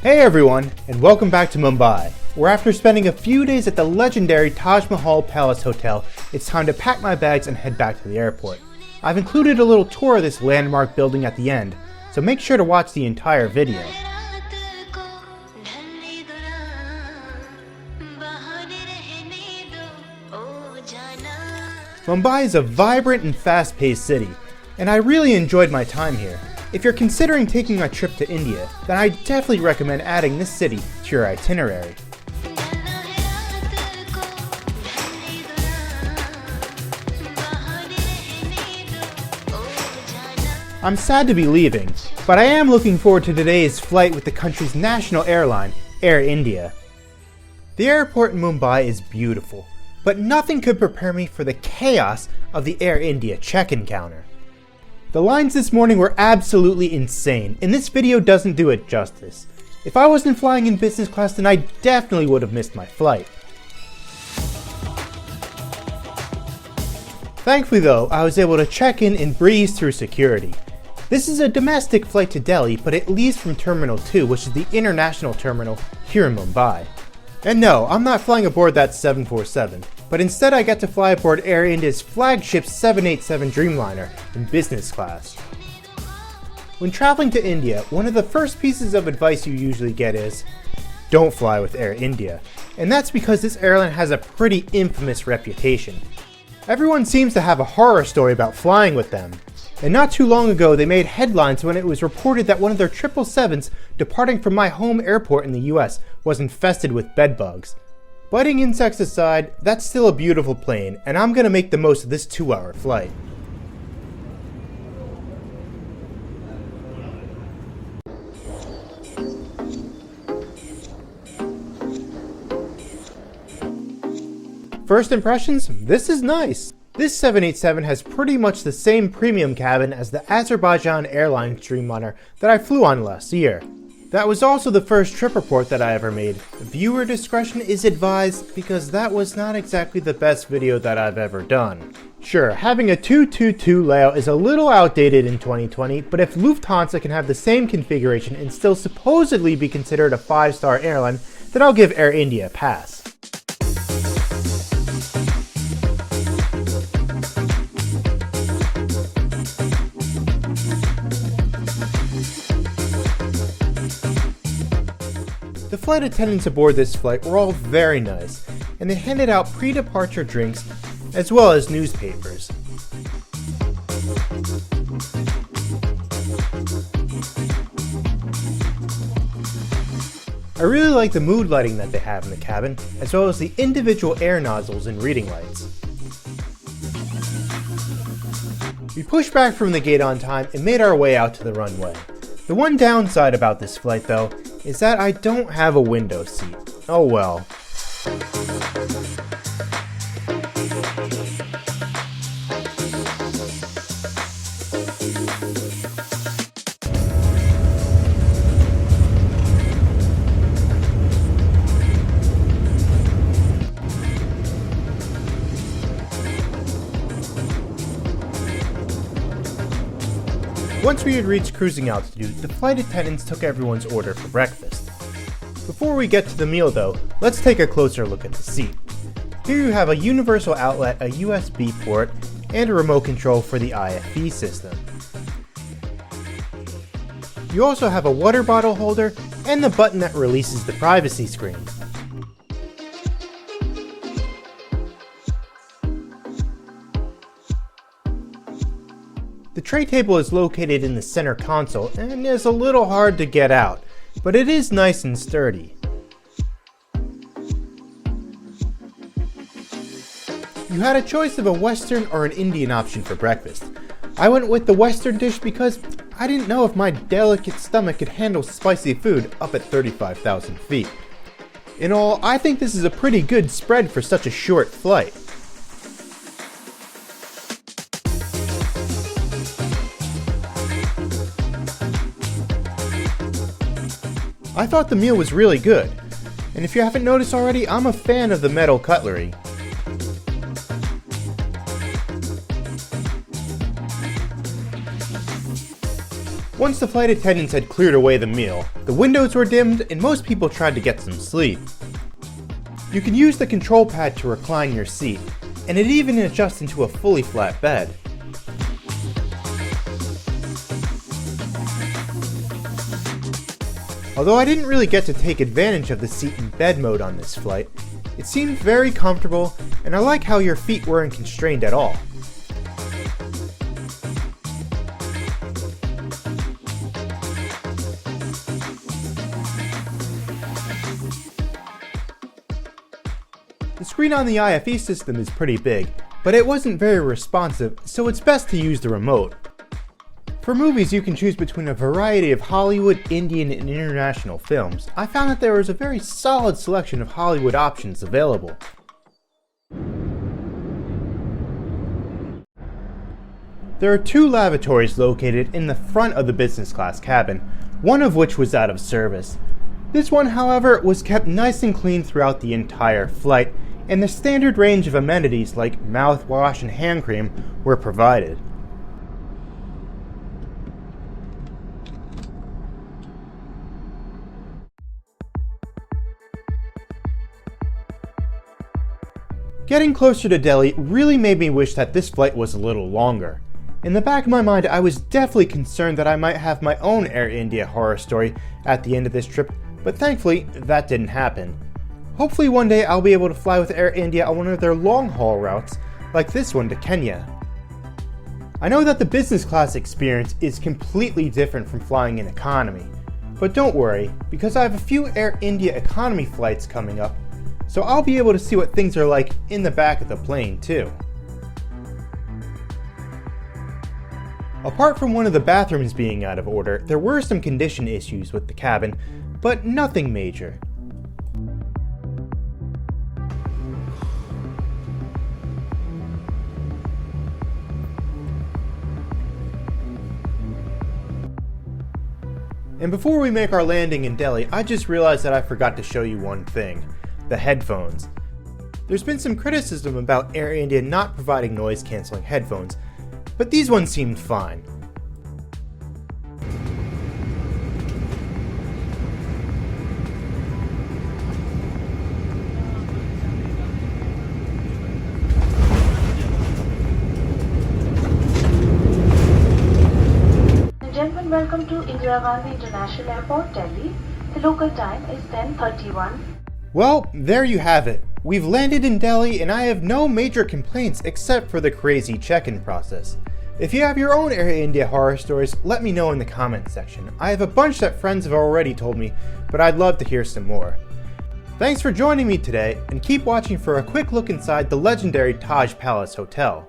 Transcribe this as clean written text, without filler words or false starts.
Hey everyone, and welcome back to Mumbai, where after spending a few days at the legendary Taj Mahal Palace Hotel, it's time to pack my bags and head back to the airport. I've included a little tour of this landmark building at the end, so make sure to watch the entire video. Mumbai is a vibrant and fast-paced city, and I really enjoyed my time here. If you're considering taking a trip to India, then I definitely recommend adding this city to your itinerary. I'm sad to be leaving, but I am looking forward to today's flight with the country's national airline, Air India. The airport in Mumbai is beautiful, but nothing could prepare me for the chaos of the Air India check-in counter. The lines this morning were absolutely insane, and this video doesn't do it justice. If I wasn't flying in business class, then I definitely would have missed my flight. Thankfully though, I was able to check in and breeze through security. This is a domestic flight to Delhi, but it leaves from Terminal 2, which is the international terminal here in Mumbai. And no, I'm not flying aboard that 747, but instead I get to fly aboard Air India's flagship 787 Dreamliner in business class. When traveling to India, one of the first pieces of advice you usually get is, don't fly with Air India, and that's because this airline has a pretty infamous reputation. Everyone seems to have a horror story about flying with them. And not too long ago, they made headlines when it was reported that one of their 777s departing from my home airport in the US was infested with bedbugs. Biting insects aside, that's still a beautiful plane, and I'm gonna make the most of this 2-hour flight. First impressions? This is nice. This 787 has pretty much the same premium cabin as the Azerbaijan Airlines Dreamliner that I flew on last year. That was also the first trip report that I ever made. Viewer discretion is advised because that was not exactly the best video that I've ever done. Sure, having a 222 layout is a little outdated in 2020, but if Lufthansa can have the same configuration and still supposedly be considered a 5-star airline, then I'll give Air India a pass. The flight attendants aboard this flight were all very nice, and they handed out pre-departure drinks as well as newspapers. I really like the mood lighting that they have in the cabin, as well as the individual air nozzles and reading lights. We pushed back from the gate on time and made our way out to the runway. The one downside about this flight though, is that I don't have a window seat. Oh well. Once we had reached cruising altitude, the flight attendants took everyone's order for breakfast. Before we get to the meal though, let's take a closer look at the seat. Here you have a universal outlet, a USB port, and a remote control for the IFE system. You also have a water bottle holder and the button that releases the privacy screen. The tray table is located in the center console and is a little hard to get out, but it is nice and sturdy. You had a choice of a Western or an Indian option for breakfast. I went with the Western dish because I didn't know if my delicate stomach could handle spicy food up at 35,000 feet. In all, I think this is a pretty good spread for such a short flight. I thought the meal was really good, and if you haven't noticed already, I'm a fan of the metal cutlery. Once the flight attendants had cleared away the meal, the windows were dimmed and most people tried to get some sleep. You can use the control pad to recline your seat, and it even adjusts into a fully flat bed. Although I didn't really get to take advantage of the seat and bed mode on this flight, it seemed very comfortable, and I like how your feet weren't constrained at all. The screen on the IFE system is pretty big, but it wasn't very responsive, so it's best to use the remote. For movies, you can choose between a variety of Hollywood, Indian, and international films. I found that there was a very solid selection of Hollywood options available. There are 2 lavatories located in the front of the business class cabin, one of which was out of service. This one, however, was kept nice and clean throughout the entire flight, and the standard range of amenities like mouthwash and hand cream were provided. Getting closer to Delhi really made me wish that this flight was a little longer. In the back of my mind, I was definitely concerned that I might have my own Air India horror story at the end of this trip, but thankfully, that didn't happen. Hopefully one day I'll be able to fly with Air India on one of their long-haul routes, like this one to Kenya. I know that the business class experience is completely different from flying in economy, but don't worry, because I have a few Air India economy flights coming up, so I'll be able to see what things are like in the back of the plane too. Apart from one of the bathrooms being out of order, there were some condition issues with the cabin, but nothing major. And before we make our landing in Delhi, I just realized that I forgot to show you one thing: the headphones. There's been some criticism about Air India not providing noise-canceling headphones, but these ones seemed fine. Gentlemen, welcome to Indira Gandhi International Airport, Delhi. The local time is 10:31. Well, there you have it. We've landed in Delhi and I have no major complaints except for the crazy check-in process. If you have your own Air India horror stories, let me know in the comments section. I have a bunch that friends have already told me, but I'd love to hear some more. Thanks for joining me today, and keep watching for a quick look inside the legendary Taj Palace Hotel.